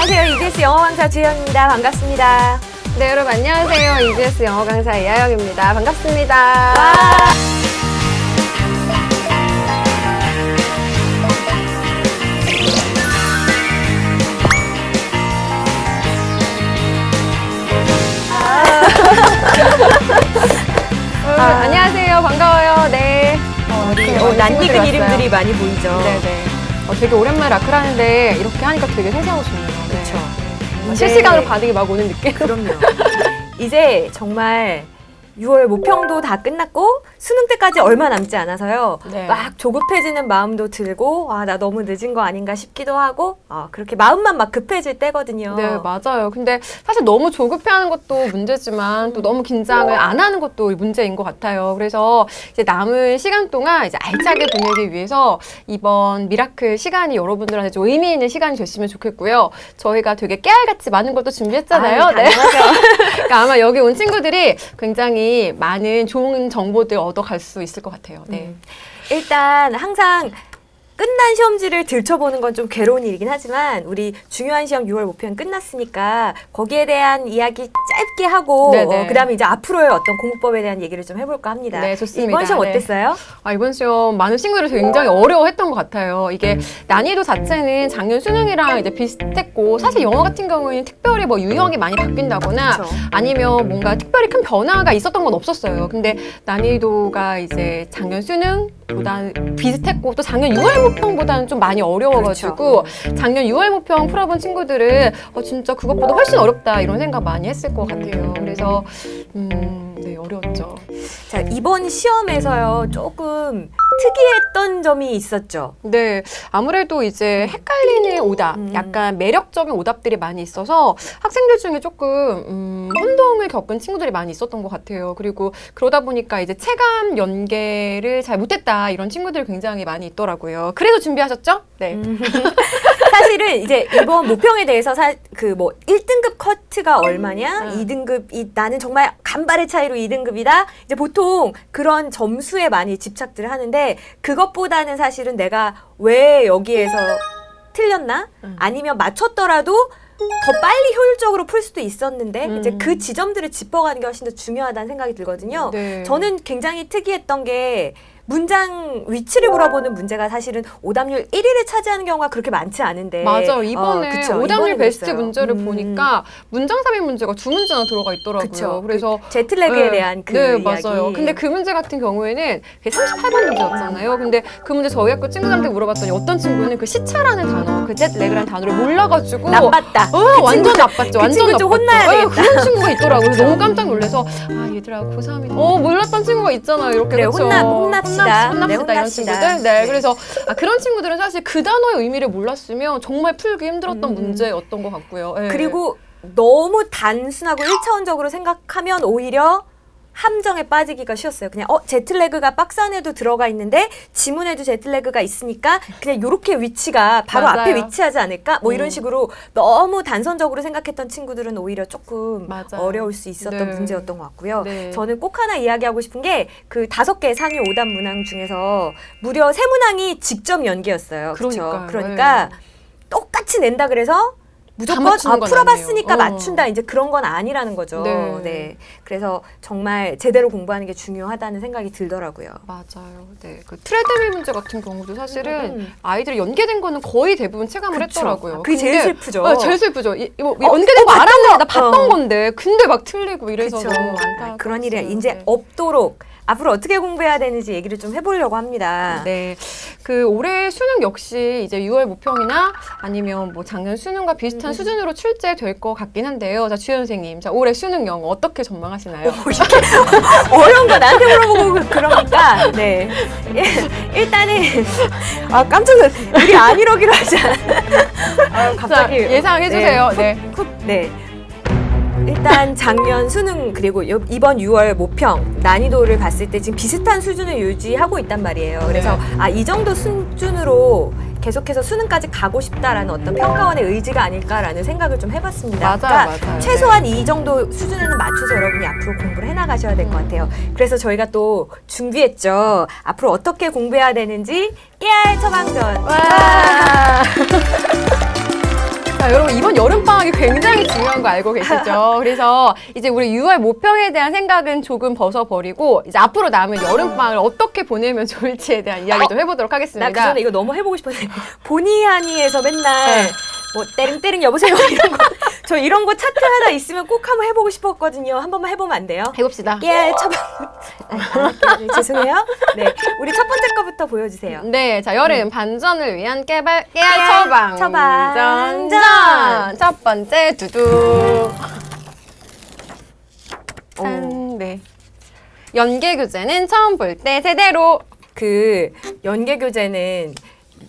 안녕하세요. EBS 영어 강사 주현입니다. 반갑습니다. 네, 여러분 안녕하세요. EBS 영어 강사 이하영입니다. 반갑습니다. 와. 안녕하세요. 반가워요. 네. 낯익은 이름들이 많이 보이죠. 네네. 되게 오랜만에 라크를 하는데 이렇게 하니까 되게 생생하고 좋네요. 그렇죠. 네. 실시간으로 반응이 막 오는 느낌? 그럼요. 이제 정말 6월 모평도 다 끝났고 수능 때까지 얼마 남지 않아서요. 네. 막 조급해지는 마음도 들고 나 너무 늦은 거 아닌가 싶기도 하고 그렇게 마음만 막 급해질 때거든요. 네, 맞아요. 근데 사실 너무 조급해하는 것도 문제지만 또 너무 긴장을 안 하는 것도 문제인 것 같아요. 그래서 이제 남은 시간 동안 이제 알차게 보내기 위해서 이번 미라클 시간이 여러분들한테 좀 의미 있는 시간이 됐으면 좋겠고요. 저희가 되게 깨알같이 많은 것도 준비했잖아요. 아유, 당연하죠. 그러니까 아마 여기 온 친구들이 굉장히 많은 좋은 정보들 얻어갈 수 있을 것 같아요. 네. 일단 항상 끝난 시험지를 들춰보는 건 좀 괴로운 일이긴 하지만 우리 중요한 시험 6월 모평 끝났으니까 거기에 대한 이야기 짧게 하고 그다음에 이제 앞으로의 어떤 공부법에 대한 얘기를 좀 해볼까 합니다. 네, 좋습니다. 이번 시험 어땠어요? 이번 시험 많은 친구들이 굉장히 어려워했던 것 같아요. 이게 난이도 자체는 작년 수능이랑 이제 비슷했고 사실 영어 같은 경우에는 특별히 뭐 유형이 많이 바뀐다거나 그쵸. 아니면 뭔가 특별히 큰 변화가 있었던 건 없었어요. 근데 난이도가 이제 작년 수능보다 비슷했고 또 작년 6월 모평보다는 좀 많이 어려워가지고 작년 6월 모평 풀어본 친구들은 진짜 그것보다 훨씬 어렵다 이런 생각 많이 했을 것 같아요. 그래서 네, 어려웠죠. 자, 이번 시험에서요 조금 특이했던 점이 있었죠. 네, 아무래도 이제 헷갈리는 오답, 약간 매력적인 오답들이 많이 있어서 학생들 중에 조금 혼동을 겪은 친구들이 많이 있었던 것 같아요. 그리고 그러다 보니까 이제 체감 연계를 잘 못했다 이런 친구들이 굉장히 많이 있더라고요. 그래서 준비하셨죠? 네. 사실은 이제 이번 모평에 대해서 뭐 1등급 커트가 얼마냐, 2등급 나는 정말 간발의 차이로 2등급이다. 이제 보통 그런 점수에 많이 집착들을 하는데 그것보다는 사실은 내가 왜 여기에서 틀렸나? 아니면 맞췄더라도 더 빨리 효율적으로 풀 수도 있었는데 이제 그 지점들을 짚어가는 게 훨씬 더 중요하다는 생각이 들거든요. 네. 저는 굉장히 특이했던 게 문장 위치를 물어보는 문제가 사실은 오답률 1위를 차지하는 경우가 그렇게 많지 않은데 맞아요. 이번에 오답률 베스트 그랬어요. 문제를 보니까 문장 삽입 문제가 2문제나 들어가 있더라고요. 그쵸. 그래서 제트랙에 대한 그 네, 이야기. 맞아요. 근데 그 문제 같은 경우에는 38번 문제였잖아요. 근데 그 문제 저희 학교 친구들한테 물어봤더니 어떤 친구는 그 시차라는 단어, 그 제트랙이라는 단어를 몰라가지고 나빴다. 완전 나빴죠. 완전 친구 좀 나빴죠. 혼나야 되겠다. 그런 친구가 있더라고요. 그래서 너무 깜짝 놀라서 얘들아 고3이 몰랐던 친구가 있잖아요. 이렇게 그래, 그쵸? 혼납시다. 혼납시다 네, 이런 혼납시다. 친구들. 네, 그래서 그런 친구들은 사실 그 단어의 의미를 몰랐으면 정말 풀기 힘들었던 문제였던 것 같고요. 네. 그리고 너무 단순하고 1차원적으로 생각하면 오히려 함정에 빠지기가 쉬웠어요. 그냥 제트래그가 박스 안에도 들어가 있는데 지문에도 제트래그가 있으니까 그냥 이렇게 위치가 바로 맞아요. 앞에 위치하지 않을까? 뭐 이런 식으로 너무 단선적으로 생각했던 친구들은 오히려 조금 맞아요. 어려울 수 있었던 네. 문제였던 것 같고요. 네. 저는 꼭 하나 이야기하고 싶은 게 그 5개의 상위 오답 문항 중에서 무려 3문항이 직접 연계였어요. 그렇죠? 그러니까요. 그러니까 똑같이 낸다 그래서 무조건 건 풀어봤으니까 아니에요. 맞춘다 이제 그런 건 아니라는 거죠. 네. 네. 그래서 정말 제대로 공부하는 게 중요하다는 생각이 들더라고요. 맞아요. 네. 그 트레드밀 문제 같은 경우도 사실은 아이들이 연계된 거는 거의 대부분 체감을 그쵸. 했더라고요. 그게 제일 슬프죠. 제일 슬프죠. 연계된 거 알았는데 나 봤던 어. 건데 근데 막 틀리고 이래서 그쵸. 너무 안타까웠어요. 그런 일이 이제 네. 없도록 앞으로 어떻게 공부해야 되는지 얘기를 좀 해보려고 합니다. 네. 그 올해 수능 역시 이제 6월 모평이나 아니면 뭐 작년 수능과 비슷한 수준으로 출제될 것 같긴 한데요. 자, 주현 선생님. 자, 올해 수능 영어 어떻게 전망하시나요? 어려운 거 나한테 물어보고 그러니까 네. 일단은 깜짝 놀랐어요. 우리 안 이러기로 하지 않아. 갑자기 자, 예상해 주세요. 네. 네. 일단 작년 수능 그리고 이번 6월 모평 난이도를 봤을 때 지금 비슷한 수준을 유지하고 있단 말이에요. 그래서 이 정도 수준으로 계속해서 수능까지 가고 싶다라는 어떤 평가원의 의지가 아닐까라는 생각을 좀 해봤습니다. 맞아요. 최소한 이 정도 수준에는 맞춰서 여러분이 앞으로 공부를 해나가셔야 될 것 같아요. 그래서 저희가 또 준비했죠. 앞으로 어떻게 공부해야 되는지 깨알 처방전. 와. 자, 여러분 이번 여름 시간이 굉장히 중요한 거 알고 계시죠? 그래서 이제 우리 6월 모평에 대한 생각은 조금 벗어버리고 이제 앞으로 남은 여름방학을 어떻게 보내면 좋을지에 대한 이야기 좀 해보도록 하겠습니다. 나 그 전에 이거 너무 해보고 싶었는데 보니 하니에서 맨날 네. 뭐 때링때링 여보세요 이런 거 저 이런 거 차트 하나 있으면 꼭 한번 해보고 싶었거든요. 한 번만 해보면 안 돼요? 해봅시다. 예, 죄송해요. 네, 우리 첫 번째 거부터 보여주세요. 네, 자 여름 반전을 위한 깨알 처방. 처방. 전. 첫 번째 두두. 짠. 네. 연계 교재는 처음 볼 때 제대로. 그 연계 교재는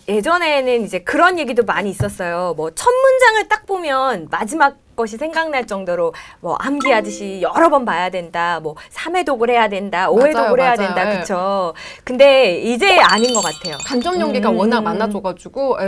예전에는 이제 그런 얘기도 많이 있었어요. 뭐 첫 문장을 딱 보면 마지막 것이 생각날 정도로 뭐 암기하듯이 여러 번 봐야 된다. 뭐 3회독을 해야 된다. 5회독을 해야 맞아요. 된다. 예. 그쵸? 근데 이제 아닌 것 같아요. 간접 연계가 워낙 많아져가지고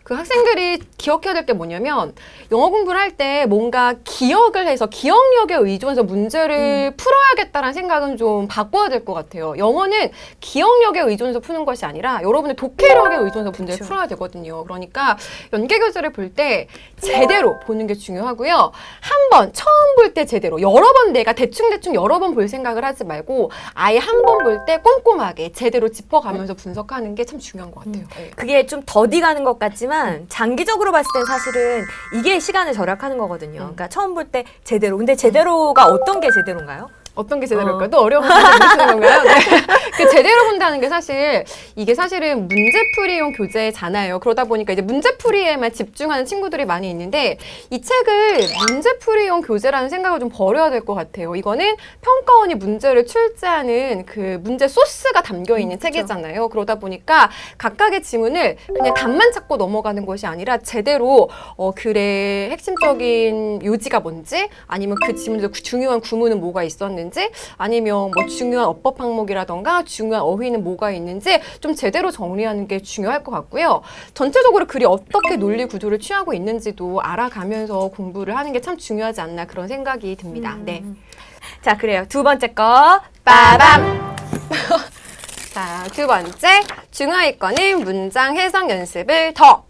그 학생들이 기억해야 될 게 뭐냐면 영어 공부를 할 때 뭔가 기억을 해서 기억력에 의존해서 문제를 풀어야겠다라는 생각은 좀 바꿔야 될 것 같아요. 영어는 기억력에 의존해서 푸는 것이 아니라 여러분의 독해력에 의존해서 문제를 그쵸. 풀어야 되거든요. 그러니까 연계 교재를 볼 때 제대로 보는 게 중요하고요. 한 번 처음 볼 때 제대로 여러 번 내가 대충 여러 번 볼 생각을 하지 말고 아예 한 번 볼 때 꼼꼼하게 제대로 짚어가면서 분석하는 게 참 중요한 것 같아요. 네. 그게 좀 더디 가는 것 같지만 장기적으로 봤을 땐 사실은 이게 시간을 절약하는 거거든요. 그러니까 처음 볼 때 제대로. 근데 제대로가 어떤 게 제대로인가요? 어떤 게 제대로일까요? 또 어려운 문제 내시는 건가요? 네. 그 제대로 본다는 게 이게 사실은 문제풀이용 교재잖아요. 그러다 보니까 이제 문제풀이에만 집중하는 친구들이 많이 있는데 이 책을 문제풀이용 교재라는 생각을 좀 버려야 될 것 같아요. 이거는 평가원이 문제를 출제하는 그 문제 소스가 담겨 있는 책이잖아요. 그러다 보니까 각각의 지문을 그냥 답만 찾고 넘어가는 것이 아니라 제대로 글의 핵심적인 요지가 뭔지 아니면 그 지문에서 중요한 구문은 뭐가 있었는지 아니면 뭐 중요한 어법 항목이라던가 중요한 어휘는 뭐가 있는지 좀 제대로 정리하는 게 중요할 것 같고요. 전체적으로 글이 어떻게 논리 구조를 취하고 있는지도 알아가면서 공부를 하는 게 참 중요하지 않나 그런 생각이 듭니다. 네. 자, 그래요. 두 번째 거. 빠밤! 자, 두 번째. 중하위권은 문장 해석 연습을 더.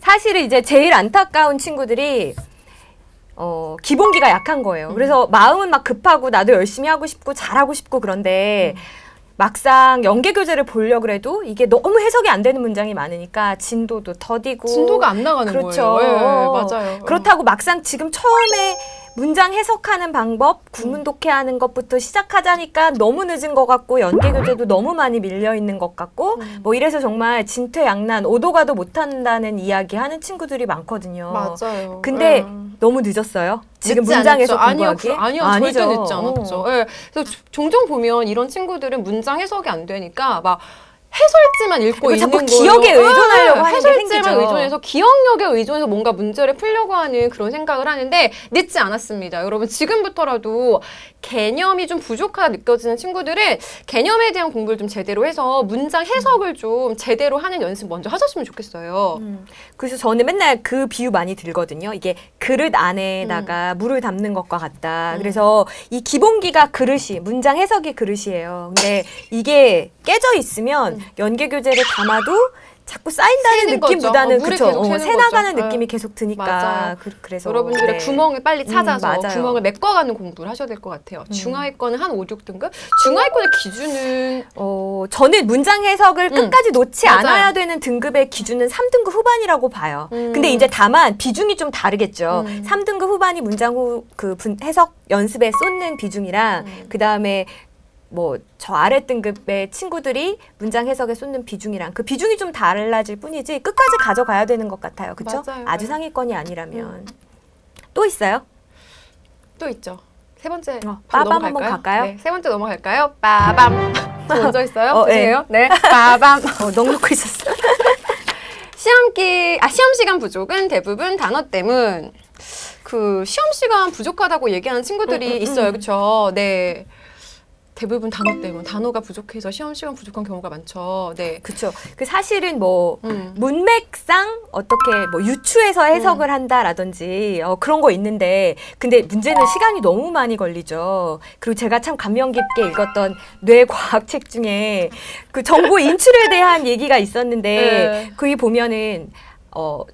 사실은 이제 제일 안타까운 친구들이 기본기가 약한 거예요. 그래서 마음은 막 급하고 나도 열심히 하고 싶고 잘하고 싶고 그런데 막상 연계 교재를 보려고 그래도 이게 너무 해석이 안 되는 문장이 많으니까 진도도 더디고 진도가 안 나가는 그렇죠. 거예요. 네, 맞아요. 그렇다고 막상 지금 처음에 문장 해석하는 방법, 구문 독해하는 것부터 시작하자니까 너무 늦은 것 같고 연계 교재도 너무 많이 밀려 있는 것 같고 뭐 이래서 정말 진퇴양난, 오도 가도 못한다는 이야기 하는 친구들이 많거든요. 맞아요. 근데 너무 늦었어요. 지금 늦지 문장 해석 않았죠. 공부하기? 아니요, 절대 늦지 않았죠. 예. 그래서 종종 보면 이런 친구들은 문장 해석이 안 되니까 막 해설지만 읽고 있는 자꾸 거예요. 기억에 의존하려고 하는 게 해설지만 생기죠. 의존해서 기억력에 의존해서 뭔가 문제를 풀려고 하는 그런 생각을 하는데 늦지 않았습니다. 여러분 지금부터라도 개념이 좀 부족하다 느껴지는 친구들은 개념에 대한 공부를 좀 제대로 해서 문장 해석을 좀 제대로 하는 연습 먼저 하셨으면 좋겠어요. 그래서 저는 맨날 그 비유 많이 들거든요. 이게 그릇 안에다가 물을 담는 것과 같다. 그래서 이 기본기가 그릇이, 문장 해석이 그릇이에요. 근데 이게 깨져 있으면 연계 교재를 담아도 자꾸 쌓인다는 새는 느낌보다는 거죠. 물이 그쵸? 계속 새는 새 나가는 거죠. 느낌이 계속 드니까 맞아요. 그래서 여러분들의 네. 구멍을 빨리 찾아서 맞아요. 구멍을 메꿔가는 공부를 하셔야 될 것 같아요. 중하위권은 한 5, 6등급? 중하위권의 기준은 저는 문장 해석을 끝까지 놓지 맞아요. 않아야 되는 등급의 기준은 3등급 후반이라고 봐요. 근데 이제 다만 비중이 좀 다르겠죠. 3등급 후반이 문장 해석 연습에 쏟는 비중이랑 그다음에 뭐 저 아래 등급의 친구들이 문장 해석에 쏟는 비중이랑 그 비중이 좀 달라질 뿐이지 끝까지 가져가야 되는 것 같아요. 그렇죠? 맞아요. 아주 상위권이 아니라면. 또 있어요? 또 있죠. 세 번째 바로 빠밤 한번 갈까요? 네, 세 번째 넘어갈까요? 빠밤. 저 먼저 있어요? 네. 죄송해요. 네. 빠밤. 넉넉고 있었어. 시험 시간 부족은 대부분 단어 때문. 그 시험 시간 부족하다고 얘기하는 친구들이 있어요. 그렇죠? 네. 대부분 단어 때문. 단어가 부족해서 시험 시간 부족한 경우가 많죠. 네. 그렇죠. 그 사실은 뭐 문맥상 어떻게 뭐 유추해서 해석을 한다라든지 그런 거 있는데 근데 문제는 시간이 너무 많이 걸리죠. 그리고 제가 참 감명 깊게 읽었던 뇌과학 책 중에 그 정보 인출에 대한 얘기가 있었는데 네. 거기 보면은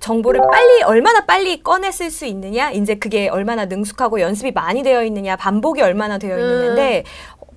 정보를 얼마나 빨리 꺼냈을 수 있느냐, 이제 그게 얼마나 능숙하고 연습이 많이 되어 있느냐, 반복이 얼마나 되어 있느냐인데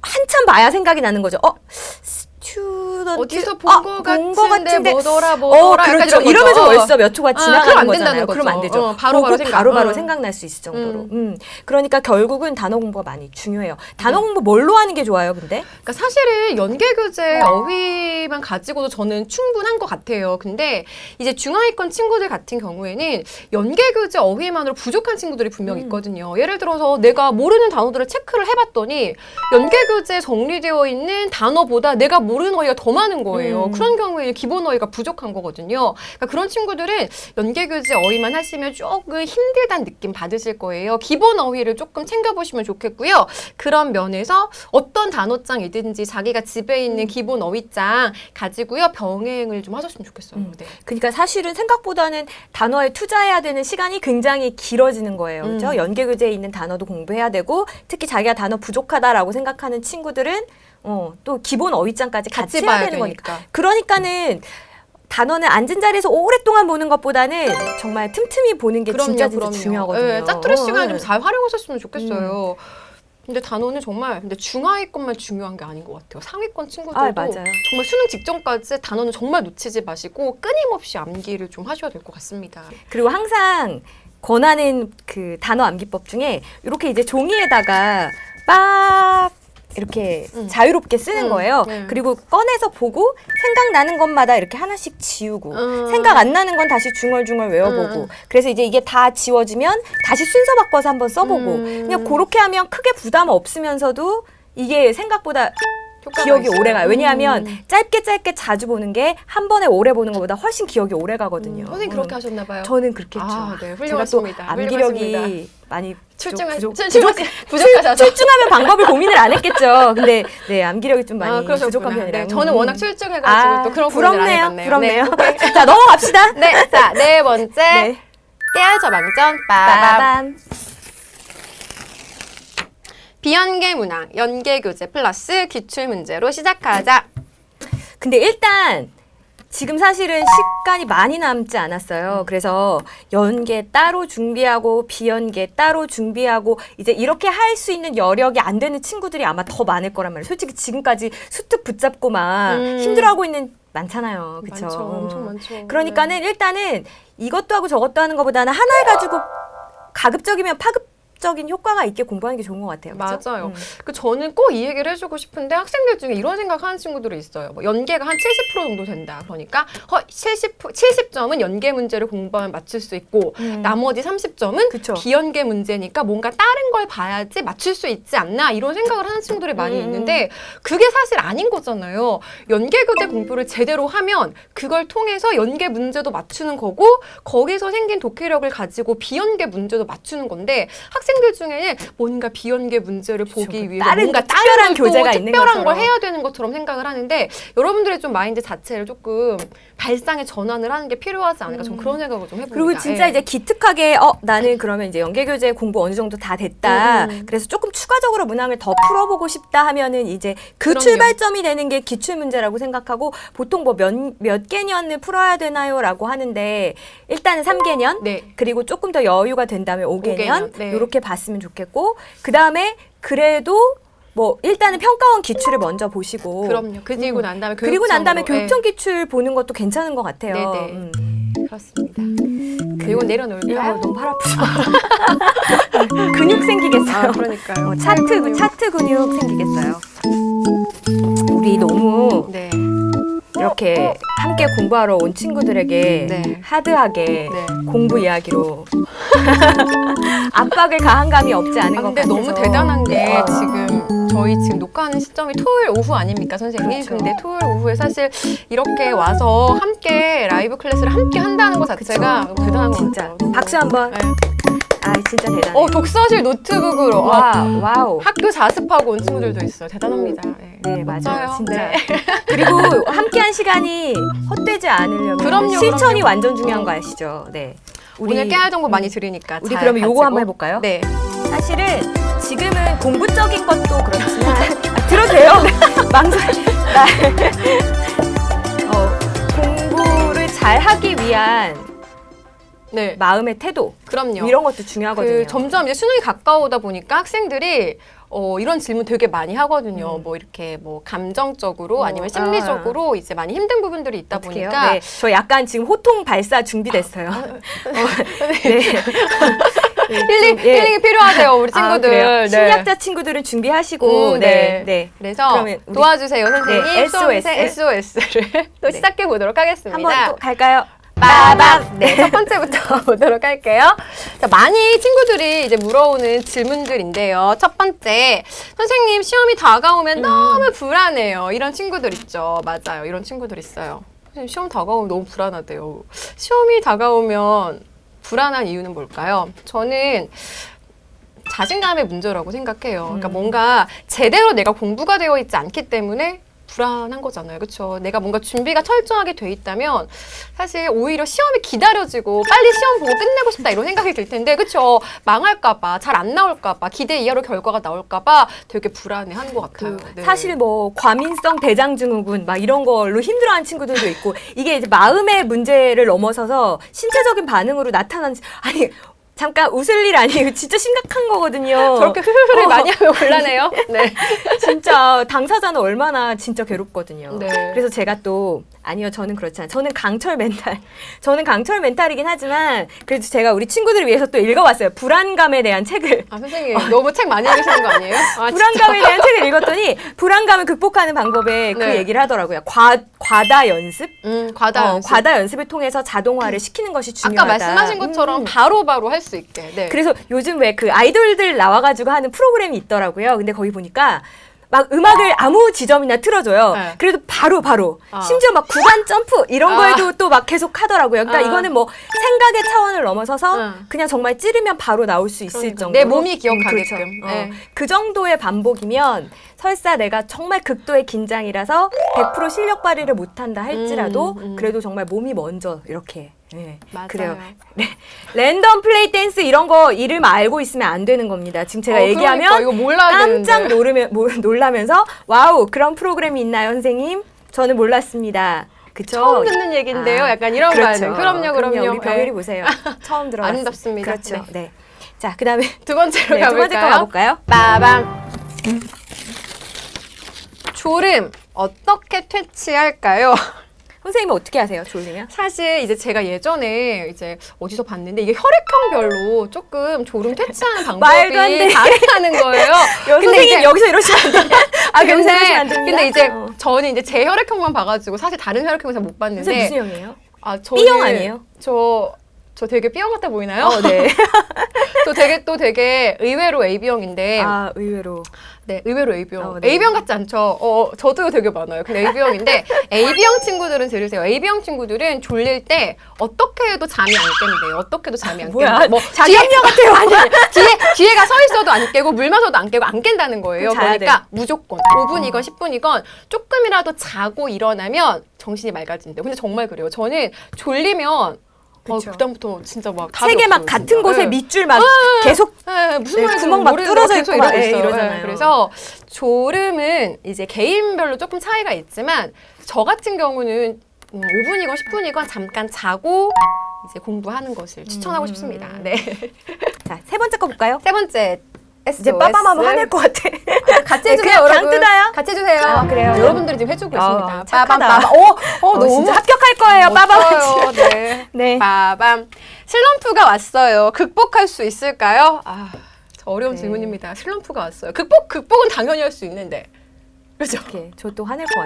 한참 봐야 생각이 나는 거죠. 스튜던트 어디서 본 거 같은데 뭐더라 그렇죠. 이러면서 벌써 몇 초가 지나가는 거잖아요. 그러면 안 되죠. 바로 생각날 수 있을 정도로. 그러니까 결국은 단어 공부가 많이 중요해요. 단어 공부 뭘로 하는 게 좋아요, 근데? 그러니까 사실은 연계 교재 어휘만 가지고도 저는 충분한 것 같아요. 근데 이제 중하위권 친구들 같은 경우에는 연계 교재 어휘만으로 부족한 친구들이 분명 있거든요. 예를 들어서 내가 모르는 단어들을 체크를 해봤더니 연계 교재에 정리되어 있는 단어보다 내가 모르는 어휘가 더 많은 거예요. 그런 경우에는 기본 어휘가 부족한 거거든요. 그러니까 그런 친구들은 연계 교재 어휘만 하시면 조금 힘들다는 느낌 받으실 거예요. 기본 어휘를 조금 챙겨보시면 좋겠고요. 그런 면에서 어떤 단어장이든지 자기가 집에 있는 기본 어휘장 가지고요. 병행을 좀 하셨으면 좋겠어요. 네. 그러니까 사실은 생각보다는 단어에 투자해야 되는 시간이 굉장히 길어지는 거예요. 그렇죠? 연계 교재에 있는 단어도 공부해야 되고 특히 자기가 단어 부족하다라고 생각하는 친구들은 또 기본 어휘장까지 같이 해야 되는 거니까. 그러니까는 단어는 앉은 자리에서 오랫동안 보는 것보다는 정말 틈틈이 보는 게 진짜 중요하거든요. 네, 짜투리 시간을 좀 잘 활용하셨으면 좋겠어요. 근데 단어는 정말 중하위권만 중요한 게 아닌 것 같아요. 상위권 친구들도 맞아요. 정말 수능 직전까지 단어는 정말 놓치지 마시고 끊임없이 암기를 좀 하셔야 될 것 같습니다. 그리고 항상 권하는 그 단어 암기법 중에 이렇게 이제 종이에다가 빡 이렇게 자유롭게 쓰는 거예요. 그리고 꺼내서 보고 생각나는 것마다 이렇게 하나씩 지우고 생각 안 나는 건 다시 중얼중얼 외워보고 그래서 이제 이게 다 지워지면 다시 순서 바꿔서 한번 써보고 그냥 그렇게 하면 크게 부담 없으면서도 이게 생각보다 기억이 오래 가요. 왜냐하면 짧게 자주 보는 게 한 번에 오래 보는 것보다 훨씬 기억이 오래 가거든요. 선생님 그렇게 하셨나 봐요? 저는 그렇게 했죠. 네, 훌륭하십니다. 제가 또 암기력이 많이 부족하셔서 출중하면 방법을 고민을 안 했겠죠. 근데 네, 암기력이 좀 많이 부족한 편이라. 네, 저는 워낙 출중해가지고 또 그런 고민을 안 해봤네요. 부럽네요. 네. 자, 넘어갑시다. 네, 자, 네 번째 깨알저 망전 빠밤. 비연계 문항, 연계 교재 플러스 기출 문제로 시작하자. 근데 일단 지금 사실은 시간이 많이 남지 않았어요. 그래서 연계 따로 준비하고 비연계 따로 준비하고 이제 이렇게 할 수 있는 여력이 안 되는 친구들이 아마 더 많을 거란 말이에요. 솔직히 지금까지 수특 붙잡고 막 힘들어하고 있는 많잖아요. 그렇죠? 많죠. 엄청 많죠. 그러니까는 일단은 이것도 하고 저것도 하는 것보다는 하나를 가지고 가급적이면 파급적인 효과가 있게 공부하는 게 좋은 것 같아요. 그렇죠? 맞아요. 그 저는 꼭 이 얘기를 해주고 싶은데 학생들 중에 이런 생각하는 친구들이 있어요. 뭐 연계가 한 70% 정도 된다. 그러니까 70점은 연계 문제를 공부하면 맞출 수 있고 나머지 30점은 그쵸. 비연계 문제니까 뭔가 다른 걸 봐야지 맞출 수 있지 않나 이런 생각을 하는 친구들이 많이 있는데 그게 사실 아닌 거잖아요. 연계 교재 공부를 제대로 하면 그걸 통해서 연계 문제도 맞추는 거고 거기서 생긴 독해력을 가지고 비연계 문제도 맞추는 건데 학생들 중에는 뭔가 비연계 문제를 보기 위해 다른 뭔가 특별한 교재가 있는 특별한 걸 것처럼. 해야 되는 것처럼 생각을 하는데 여러분들의 좀 마인드 자체를 조금 발상의 전환을 하는 게 필요하지 않을까 저는 그런 생각을 좀 해봅니다. 그리고 진짜 예. 이제 기특하게 나는 그러면 이제 연계교재 공부 어느 정도 다 됐다. 그래서 조금 추가적으로 문항을 더 풀어보고 싶다 하면은 이제 그 그럼요. 출발점이 되는 게 기출문제라고 생각하고 보통 뭐 몇 개년을 풀어야 되나요?라고 하는데 일단은 3개년 네. 그리고 조금 더 여유가 된다면 5개년 네. 이렇게 봤으면 좋겠고 그 다음에 그래도 뭐 일단은 평가원 기출을 먼저 보시고 그럼요. 그리고 난 다음에 그리고 난 다음에 교육청으로. 교육청 기출 보는 것도 괜찮은 것 같아요. 네네. 그렇습니다. 그리고 내려놓을까요? 야, 너무 팔 아프죠. 근육 생기겠어요. 그러니까요. 차트 근육 생기겠어요. 우리 너무 네. 이렇게 함께 공부하러 온 친구들에게 네. 하드하게 네. 공부 이야기로 압박을 가한 감이 없지 않은 것 근데 같아서 너무 대단한 게 저희 지금 녹화하는 시점이 토요일 오후 아닙니까, 선생님? 그렇죠. 근데 토요일 오후에 사실 이렇게 와서 함께 라이브 클래스를 함께 한다는 것 자체가 너무 대단한 것 진짜 같아요. 박수 한번. 네. 아 진짜 대단해. 독서실 노트북으로 와우. 학교 자습하고 온 친구들도 있어요. 대단합니다. 네, 맞아요. 멋져요. 진짜. 네. 그리고 함께한 시간이 헛되지 않으려면 그럼요, 실천이 그럼요. 완전 중요한 거 아시죠? 네. 오늘 깨알 정보 많이 들으니까 우리 잘 그러면 요거 가지고. 한번 해볼까요? 네. 사실은 지금은 공부적인 것도 그렇지만 들어도 돼요? 망설. 공부를 잘 하기 위한 네. 마음의 태도 그럼요. 이런 것도 중요하거든요. 점점 이제 수능이 가까우다 보니까 학생들이 이런 질문 되게 많이 하거든요. 뭐 이렇게 뭐 감정적으로 아니면 심리적으로 이제 많이 힘든 부분들이 있다 어떡해요? 보니까 네, 저 약간 지금 호통 발사 준비됐어요. 네. 힐링이 필요하대요, 우리 친구들. 네. 심리학자 친구들은 준비하시고 네. 그래서 그러면 우리 도와주세요, 선생님. SOS. SOS를 또 시작해 보도록 하겠습니다. 한번 또 갈까요? 빠밤! 네, 첫 번째부터 보도록 할게요. 자, 많이 친구들이 이제 물어오는 질문들인데요. 첫 번째, 선생님 시험이 다가오면 너무 불안해요. 이런 친구들 있죠. 맞아요. 이런 친구들 있어요. 선생님 시험 다가오면 너무 불안하대요. 시험이 다가오면 불안한 이유는 뭘까요? 저는 자신감의 문제라고 생각해요. 그러니까 뭔가 제대로 내가 공부가 되어 있지 않기 때문에 불안한 거잖아요. 그렇죠? 내가 뭔가 준비가 철저하게 돼 있다면 사실 오히려 시험이 기다려지고 빨리 시험 보고 끝내고 싶다 이런 생각이 들 텐데 그렇죠? 망할까 봐, 잘 안 나올까 봐, 기대 이하로 결과가 나올까 봐 되게 불안해하는 것 같아요. 네. 사실 뭐 과민성 대장증후군 막 이런 걸로 힘들어하는 친구들도 있고 이게 이제 마음의 문제를 넘어서서 신체적인 반응으로 나타나는 아니 잠깐 웃을 일 아니에요. 진짜 심각한 거거든요. 저렇게 흐흐흐를 많이 하면 곤란해요. 네. 진짜 당사자는 얼마나 진짜 괴롭거든요. 네. 그래서 제가 또 아니요, 저는 그렇지 않아요. 저는 강철 멘탈이긴 하지만 그래도 제가 우리 친구들을 위해서 또 읽어봤어요. 불안감에 대한 책을. 아 선생님 너무 책 많이 읽으시는 거 아니에요? 아, 불안감에 대한 책을 읽었더니 불안감을 극복하는 방법에 그 네. 얘기를 하더라고요. 과다 연습? 과다 연습. 과다 연습을 통해서 자동화를 시키는 것이 중요하다. 아까 말씀하신 것처럼 바로바로 할 수 있게. 네. 그래서 요즘 왜 그 아이돌들 나와가지고 하는 프로그램이 있더라고요. 근데 거기 보니까 막 음악을 아무 지점이나 틀어줘요. 네. 그래도 바로 심지어 막 구간 점프 이런 거에도 또 막 계속 하더라고요. 그러니까 이거는 뭐 생각의 차원을 넘어서서 그냥 정말 찌르면 바로 나올 수 있을 그러니까. 정도로 내 몸이 기억하게끔. 그렇죠. 네. 그 정도의 반복이면 설사 내가 정말 극도의 긴장이라서 100% 실력 발휘를 못한다 할지라도 그래도 정말 몸이 먼저 이렇게 네, 맞아요. 그래요. 랜덤 플레이 댄스 이런 거 이름 알고 있으면 안 되는 겁니다. 지금 제가 얘기하면 그러니까, 이거 몰라야 깜짝 되는데. 놀라면서 와우 그런 프로그램이 있나요, 선생님? 저는 몰랐습니다. 그쵸? 처음 듣는 얘기인데요. 약간 이런 그렇죠. 거 아니에요? 그럼요. 우리 병일이 보세요. 처음 들어봤어요. 아름답습니다. 그렇죠. 네. 자, 그다음에 두 번째로 네, 두 번째 거 가볼까요? 빠밤. 졸음 어떻게 퇴치할까요? 선생님은 어떻게 하세요, 졸리면? 사실 이제 제가 예전에 이제 어디서 봤는데 이게 혈액형별로 조금 졸음 퇴치하는 말도 안 돼. 방법이 다르다는 거예요. 선생님 여기서 이러시면 안 돼요. 여기서 이러시면 안 됩니다. 근데 이제 저는 이제 제 혈액형만 봐가지고 사실 다른 혈액형을 잘 못 봤는데 선생님 무슨 형이에요? 저는 B형 아니에요? 저 되게 B형 같아 보이나요? 네. 저 되게 의외로 AB형인데 아, 의외로. 네, 의외로 AB형. 네. AB형 같지 않죠? 저도 되게 많아요. 근데 AB형인데 AB형 친구들은 들으세요. AB형 친구들은 졸릴 때 어떻게 해도 잠이 안 깬대요. 어떻게 해도 잠이 안 뭐야? 깬대요. 뭐 자격녀 같아요, 완전. 뒤에가 서 있어도 안 깨고 물 마셔도 안 깨고 안 깬다는 거예요. 자야 그러니까 무조건 5분이건 10분이건 조금이라도 자고 일어나면 정신이 맑아진대요. 근데 정말 그래요. 저는 졸리면 그쵸. 그다음부터 진짜 막 세계 막 같은 곳에 밑줄 막 계속 무슨 네, 말인지 구멍 막 모르겠는데 뚫어져 계속 있고 막 이러고 예, 있어요. 이러잖아요. 네, 그래서 졸음은 이제 개인별로 조금 차이가 있지만 저 같은 경우는 5분이건 10분이건 잠깐 자고 이제 공부하는 것을 추천하고 싶습니다. 네. 자, 세 번째 거 볼까요? 세 번째 SOS. 이제 빠밤하면 화낼 것 같아. 같이 해주세요, 그냥 여러분. 뜯어요? 같이 해주세요. 아, 그래요? 여러분들이 지금 해주고 있습니다. 착하다. 빠밤. 너무 진짜 합격할 거예요, 빠밤. 멋져요. 네. 네. 빠밤. 슬럼프가 왔어요. 극복할 수 있을까요? 저 어려운 네. 질문입니다. 슬럼프가 왔어요. 극복은 당연히 할 수 있는데. 그렇죠? 이렇게 저 또 화낼 것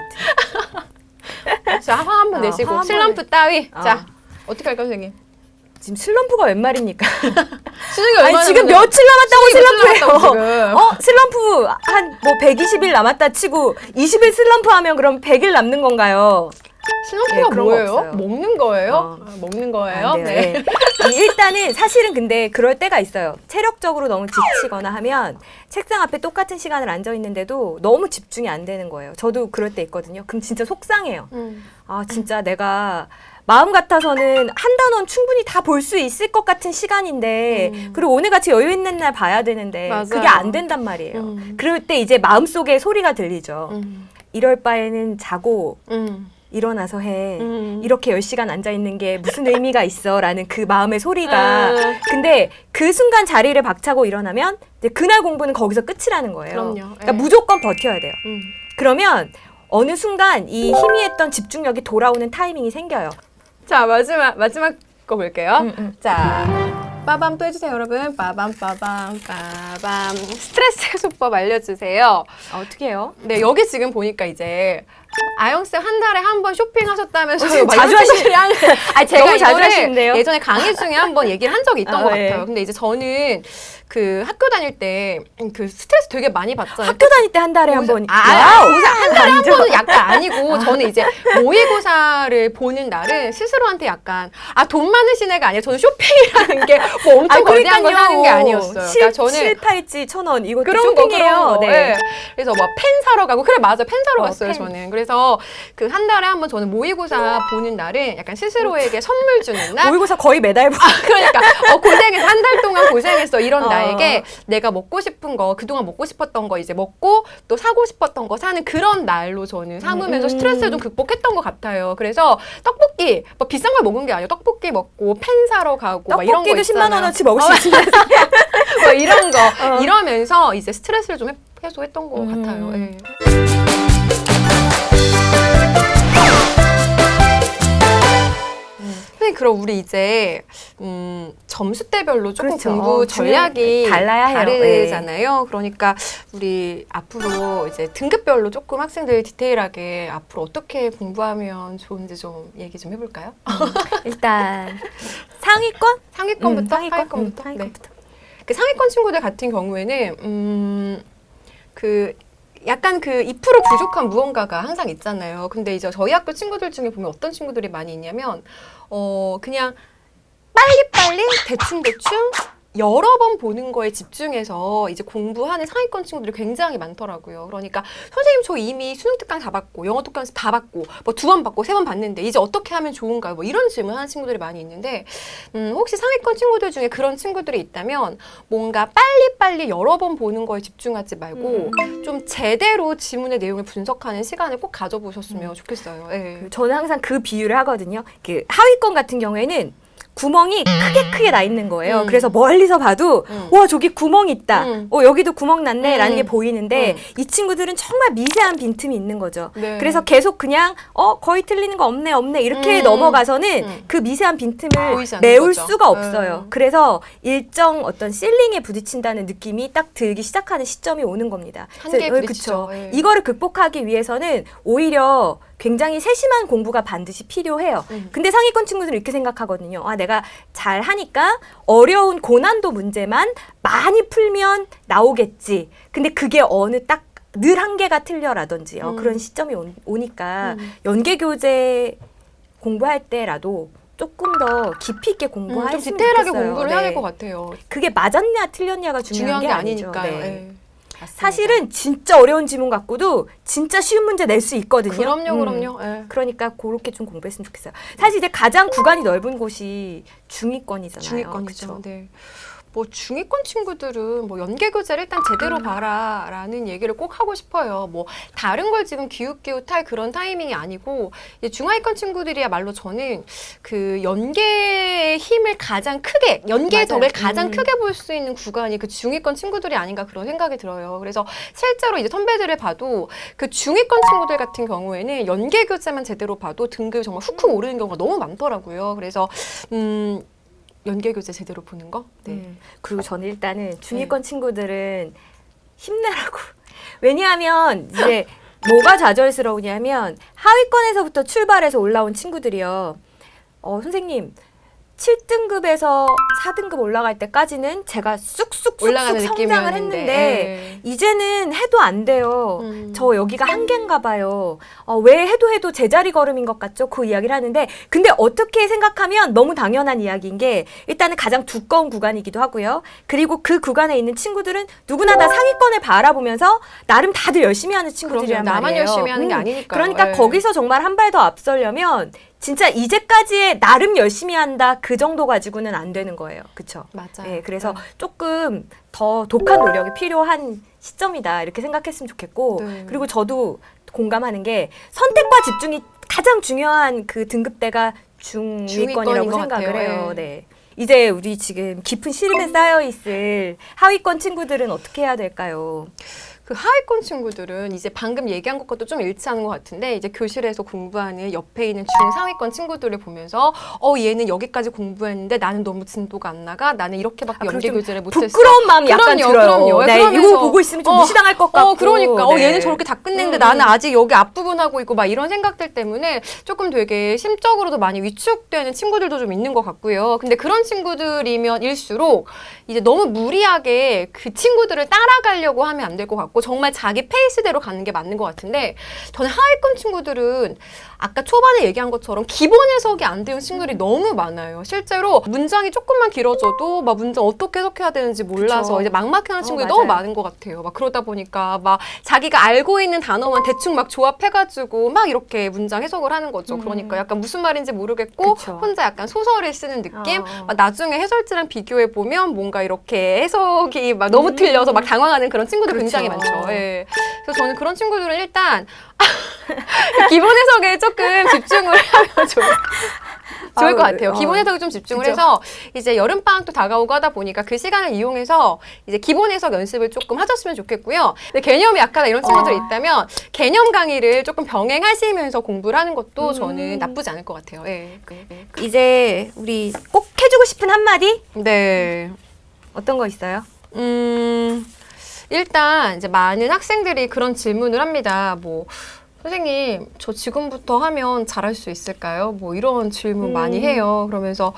같아. 자, 화 한번 내시고. 화 한번 슬럼프 따위. 어. 자, 어떻게 할까요, 선생님? 지금 슬럼프가 웬 말입니까? 수능이 아니 얼마나 지금 남았나요? 며칠 남았다고 수능이 며칠 슬럼프예요. 남았다고 슬럼프 한 뭐 120일 남았다 치고 20일 슬럼프 하면 그럼 100일 남는 건가요? 슬럼프가 네, 그런 거 뭐예요? 없어요. 먹는 거예요? 먹는 거예요? 안 돼요. 네. 일단은 사실은 근데 그럴 때가 있어요. 체력적으로 너무 지치거나 하면 책상 앞에 똑같은 시간을 앉아 있는데도 너무 집중이 안 되는 거예요. 저도 그럴 때 있거든요. 그럼 진짜 속상해요. 아 진짜 내가 마음 같아서는 한 단원 충분히 다 볼 수 있을 것 같은 시간인데 그리고 오늘같이 여유 있는 날 봐야 되는데 맞아요. 그게 안 된단 말이에요. 그럴 때 이제 마음속에 소리가 들리죠. 이럴 바에는 자고 일어나서 해. 이렇게 10시간 앉아있는 게 무슨 의미가 있어? 라는 그 마음의 소리가. 근데 그 순간 자리를 박차고 일어나면 이제 그날 공부는 거기서 끝이라는 거예요. 그럼요. 그러니까 무조건 버텨야 돼요. 음. 그러면 어느 순간 이 희미했던 집중력이 돌아오는 타이밍이 생겨요. 자, 마지막 거 볼게요. 자, 빠밤 또 해주세요, 여러분. 빠밤, 빠밤, 빠밤. 스트레스 해소법 알려주세요. 어떻게 해요? 네, 여기 지금 보니까 이제 아영쌤 한 달에 한 번 쇼핑하셨다면서요. 자주 하시는 아, 제가 너무 자주 이거를 하시는데요? 예전에 강의 중에 한 번 얘기를 한 적이 있던 것 예. 같아요. 근데 이제 저는 그 학교 다닐 때 그 스트레스 되게 많이 받잖아요. 학교 다닐 때 한 달에 한 번. 고사 한 달에 한 번은 약간 아니고 저는 이제 모의고사를 보는 날은 스스로한테 약간 돈 많으신 애가 아니에요. 저는 쇼핑이라는 게 뭐 엄청 거대한 걸 사는 게 아니었어요. 그러니까 저는 7, 8지 1,000원 이것도 그런 쇼핑이에요. 거. 네. 그래서 막 펜 사러 가고 그래 맞아 펜 사러 갔어요 펜. 저는. 그래서 그 한 달에 한 번 저는 모의고사 보는 날은 약간 스스로에게 선물 주는 날. 모의고사 거의 매달 봐. 그러니까 고생해서 한 달 동안 고생했어 이런 나에게 내가 먹고 싶은 거 그동안 먹고 싶었던 거 이제 먹고 또 사고 싶었던 거 사는 그런 날로 저는 삼으면서 스트레스를 좀 극복했던 것 같아요. 그래서 떡볶이 뭐 비싼 걸 먹은 게 아니에요. 떡볶이 먹고 펜 사러 가고 막 이런 거 떡볶이도 있잖아요. 10만 원어치 먹을 수 있어요. 뭐 이런 거 이러면서 이제 스트레스를 좀 해소했던 것 같아요. 예. 선생님 그럼 우리 이제 점수대별로 조금 그렇죠. 공부 전략이 달라야 해요. 다르잖아요. 그러니까 우리 앞으로 이제 등급별로 조금 학생들 디테일하게 앞으로 어떻게 공부하면 좋은지 좀 얘기 좀 해볼까요? 일단 상위권? 상위권부터? 상위권부터. 네. 그 상위권 친구들 같은 경우에는 그 약간 그 2% 부족한 무언가가 항상 있잖아요. 근데 이제 저희 학교 친구들 중에 보면 어떤 친구들이 많이 있냐면 그냥 빨리빨리 대충대충 여러 번 보는 거에 집중해서 이제 공부하는 상위권 친구들이 굉장히 많더라고요. 그러니까 선생님 저 이미 수능 특강 다 받고 영어 특강 다 받고 뭐 2번 받고 3번 받는데 이제 어떻게 하면 좋은가요? 뭐 이런 질문 하는 친구들이 많이 있는데 혹시 상위권 친구들 중에 그런 친구들이 있다면 뭔가 빨리빨리 여러 번 보는 거에 집중하지 말고 좀 제대로 지문의 내용을 분석하는 시간을 꼭 가져보셨으면 좋겠어요. 네. 저는 항상 그 비유를 하거든요. 그 하위권 같은 경우에는 구멍이 크게 나 있는 거예요. 그래서 멀리서 봐도 와 저기 구멍 있다. 여기도 구멍 났네 라는 게 보이는데 이 친구들은 정말 미세한 빈틈이 있는 거죠. 네. 그래서 계속 그냥 거의 틀리는 거 없네 이렇게 넘어가서는 그 미세한 빈틈을 보이지 않는 메울 거죠. 수가 없어요. 그래서 일정 어떤 실링에 부딪힌다는 느낌이 딱 들기 시작하는 시점이 오는 겁니다. 한계에 그래서, 부딪히죠. 그쵸. 예. 이거를 극복하기 위해서는 오히려 굉장히 세심한 공부가 반드시 필요해요. 근데 상위권 친구들은 이렇게 생각하거든요. 내가 잘 하니까 어려운 고난도 문제만 많이 풀면 나오겠지. 근데 그게 어느 딱 늘 한계가 틀려라든지요. 그런 시점이 오니까 연계교재 공부할 때라도 조금 더 깊이 있게 좀 공부했으면 디테일하게 좋겠어요. 공부를 해야 네. 될 것 같아요. 그게 맞았냐 틀렸냐가 중요한 중요한 게 게 아니죠. 아니니까요. 네. 예. 맞습니다. 사실은 진짜 어려운 지문 갖고도 진짜 쉬운 문제 낼 수 있거든요. 그럼요. 예. 그러니까 그렇게 좀 공부했으면 좋겠어요. 사실 이제 가장 구간이 넓은 곳이 중위권이잖아요. 중위권이죠. 그쵸? 네. 뭐 중위권 친구들은 뭐 연계교재를 일단 제대로 봐라라는 얘기를 꼭 하고 싶어요. 뭐 다른 걸 지금 기웃기웃할 그런 타이밍이 아니고 이제 중하위권 친구들이야말로 저는 그 연계의 힘을 가장 크게 연계의 맞아요. 덕을 가장 크게 볼 수 있는 구간이 그 중위권 친구들이 아닌가 그런 생각이 들어요. 그래서 실제로 이제 선배들을 봐도 그 중위권 친구들 같은 경우에는 연계교재만 제대로 봐도 등급이 정말 훅훅 오르는 경우가 너무 많더라고요. 그래서 연계교재 제대로 보는 거? 네. 그리고 저는 일단은 중위권 친구들은 힘내라고. 왜냐하면 이제 뭐가 좌절스러우냐면 하위권에서부터 출발해서 올라온 친구들이요. 선생님 7등급에서 4등급 올라갈 때까지는 제가 쑥쑥 올라가는 성장을 느낌이었는데. 했는데 이제는 해도 안 돼요. 음. 저 여기가 한계인가 봐요. 왜 해도 제자리 걸음인 것 같죠? 그 이야기를 하는데 근데 어떻게 생각하면 너무 당연한 이야기인 게 일단은 가장 두꺼운 구간이기도 하고요. 그리고 그 구간에 있는 친구들은 누구나 다 상위권을 바라보면서 나름 다들 열심히 하는 친구들이란 그럼요. 말이에요. 나만 열심히 하는 게 아니니까요. 그러니까 네. 거기서 정말 한 발 더 앞서려면 진짜 이제까지의 나름 열심히 한다 그 정도 가지고는 안 되는 거예요. 그렇죠? 맞아요. 네, 그래서 조금 더 독한 노력이 필요한 시점이다 이렇게 생각했으면 좋겠고 네. 그리고 저도 공감하는 게 선택과 집중이 가장 중요한 그 등급대가 중위권이라고 중위권인 것 생각을 같아요. 해요. 네. 이제 우리 지금 깊은 시름에 쌓여 있을 하위권 친구들은 어떻게 해야 될까요? 그 하위권 친구들은 이제 방금 얘기한 것과도 좀 일치하는 것 같은데 이제 교실에서 공부하는 옆에 있는 중상위권 친구들을 보면서 얘는 여기까지 공부했는데 나는 너무 진도가 안 나가 나는 이렇게밖에 연계 교재를 못했어. 부끄러운 마음이 약간 들어요. 그럼요. 네, 그러면서 이거 보고 있으면 좀 무시당할 것 같고. 그러니까 네. 얘는 저렇게 다 끝냈는데 나는 아직 여기 앞부분 하고 있고 막 이런 생각들 때문에 조금 되게 심적으로도 많이 위축되는 친구들도 좀 있는 것 같고요. 근데 그런 친구들이면 일수록 이제 너무 무리하게 그 친구들을 따라가려고 하면 안 될 것 같고 정말 자기 페이스대로 가는 게 맞는 것 같은데 저는 하위권 친구들은 아까 초반에 얘기한 것처럼 기본 해석이 안 되는 친구들이 너무 많아요. 실제로 문장이 조금만 길어져도 막 문장 어떻게 해석해야 되는지 몰라서 그쵸. 이제 막막해하는 친구들이 맞아요. 너무 많은 것 같아요. 막 그러다 보니까 막 자기가 알고 있는 단어만 대충 막 조합해가지고 막 이렇게 문장 해석을 하는 거죠. 그러니까 약간 무슨 말인지 모르겠고 그쵸. 혼자 약간 소설을 쓰는 느낌? 어. 막 나중에 해설지랑 비교해 보면 뭔가 이렇게 해석이 막 너무 틀려서 막 당황하는 그런 친구들 그렇죠. 굉장히 많죠. 예. 그래서 저는 그런 친구들은 일단 기본 해석에 조금 집중을 하면 좋을 것 같아요. 기본 해석에 좀 집중을 그죠. 해서 이제 여름방학도 다가오고 하다 보니까 그 시간을 이용해서 이제 기본 해석 연습을 조금 하셨으면 좋겠고요. 근데 개념이 약하다 이런 친구들이 있다면 개념 강의를 조금 병행하시면서 공부를 하는 것도 저는 나쁘지 않을 것 같아요. 예. 이제 우리 꼭 해주고 싶은 한마디? 네. 어떤 거 있어요? 일단 이제 많은 학생들이 그런 질문을 합니다. 뭐 선생님, 저 지금부터 하면 잘할 수 있을까요? 뭐 이런 질문 많이 해요. 그러면서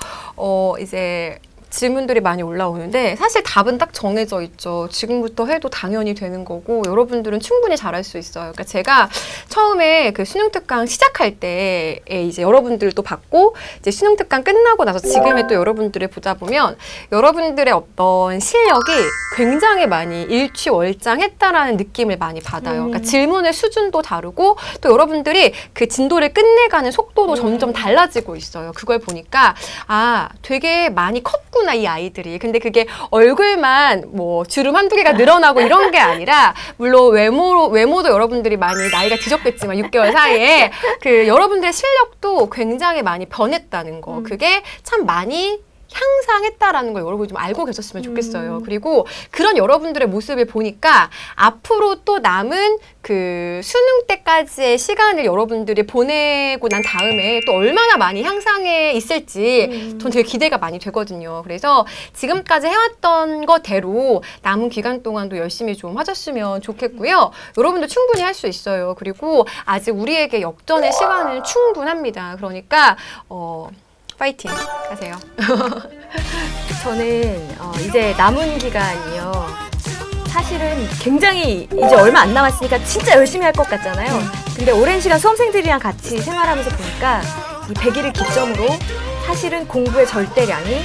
이제 질문들이 많이 올라오는데 사실 답은 딱 정해져 있죠. 지금부터 해도 당연히 되는 거고 여러분들은 충분히 잘할 수 있어요. 그러니까 제가 처음에 그 수능 특강 시작할 때에 이제 여러분들도 받고 이제 수능 특강 끝나고 나서 지금의 또 여러분들을 보다 보면 여러분들의 어떤 실력이 굉장히 많이 일취월장했다라는 느낌을 많이 받아요. 그러니까 질문의 수준도 다르고 또 여러분들이 그 진도를 끝내가는 속도도 점점 달라지고 있어요. 그걸 보니까 아, 되게 많이 컸구나. 이 아이들이. 근데 그게 얼굴만 뭐 주름 한두 개가 늘어나고 이런 게 아니라 물론 외모도 여러분들이 많이 나이가 드셨겠지만 6개월 사이에 그 여러분들의 실력도 굉장히 많이 변했다는 거. 그게 참 많이 향상했다라는 걸 여러분이 좀 알고 계셨으면 좋겠어요. 그리고 그런 여러분들의 모습을 보니까 앞으로 또 남은 그 수능 때까지의 시간을 여러분들이 보내고 난 다음에 또 얼마나 많이 향상해 있을지 전 되게 기대가 많이 되거든요. 그래서 지금까지 해왔던 거대로 남은 기간 동안도 열심히 좀 하셨으면 좋겠고요. 여러분들 충분히 할 수 있어요. 그리고 아직 우리에게 역전의 시간은 충분합니다. 그러니까 파이팅 하세요. 저는 이제 남은 기간이요. 사실은 굉장히 이제 얼마 안 남았으니까 진짜 열심히 할 것 같잖아요. 근데 오랜 시간 수험생들이랑 같이 생활하면서 보니까 이 100일을 기점으로 사실은 공부의 절대량이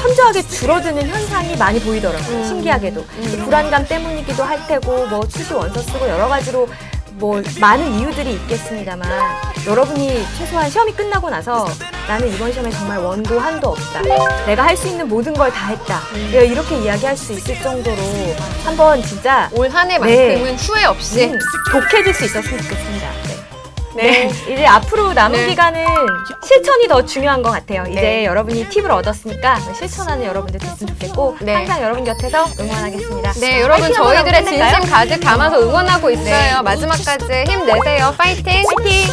현저하게 줄어드는 현상이 많이 보이더라고요. 신기하게도. 불안감 때문이기도 할 테고 뭐 수시 원서 쓰고 여러 가지로 뭐 많은 이유들이 있겠습니다만 여러분이 최소한 시험이 끝나고 나서 나는 이번 시험에 정말 원고 한도 없다. 내가 할 수 있는 모든 걸 다 했다. 이렇게 이야기할 수 있을 정도로 한번 진짜 올 한 해만큼은 후회 없이 독해질 수 있었으면 좋겠습니다. 네. 이제 앞으로 남은 기간은 실천이 더 중요한 것 같아요. 이제 여러분이 팁을 얻었으니까 실천하는 여러분들 됐으면 좋겠고 항상 여러분 곁에서 응원하겠습니다. 네, 여러분 저희들의 진심 가득 담아서 응원하고 있어요. 마지막까지 힘내세요. 파이팅! 파이팅!